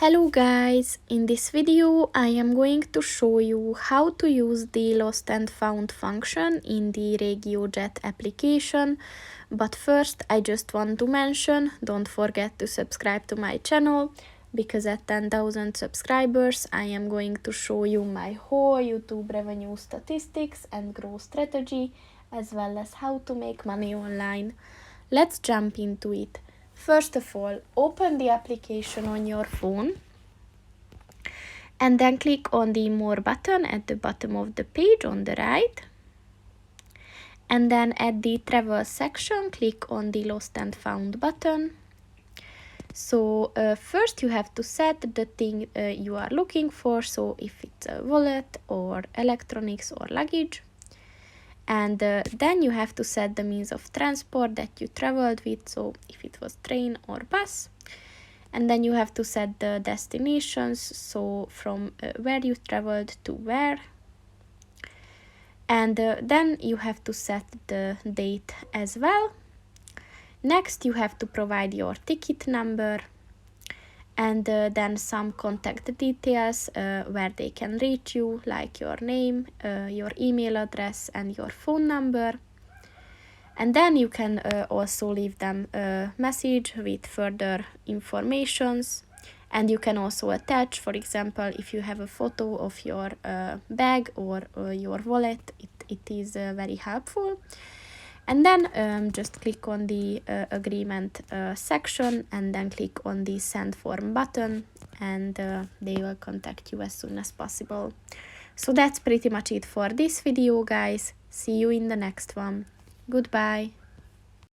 Hello guys, in this video I am going to show you how to use the lost and found function in the RegioJet application. But first I just want to mention, don't forget to subscribe to my channel, because at 10,000 subscribers I am going to show you my whole YouTube revenue statistics and growth strategy, as well as how to make money online. Let's jump into it. First of all, open the application on your phone and then click on the More button at the bottom of the page on the right. And then at the Travel section, click on the Lost and Found button. So first you have to set the thing you are looking for, so if it's a wallet or electronics or luggage. And then you have to set the means of transport that you traveled with, so if it was train or bus. And then you have to set the destinations, so from where you traveled to where. And then you have to set the date as well. Next you have to provide your ticket number, and then some contact details where they can reach you, like your name, your email address and your phone number. And then you can also leave them a message with further informations, and you can also attach, for example, if you have a photo of your bag or your wallet, it is very helpful. And then just click on the agreement section and then click on the send form button, and they will contact you as soon as possible. So that's pretty much it for this video, guys. See you in the next one. Goodbye.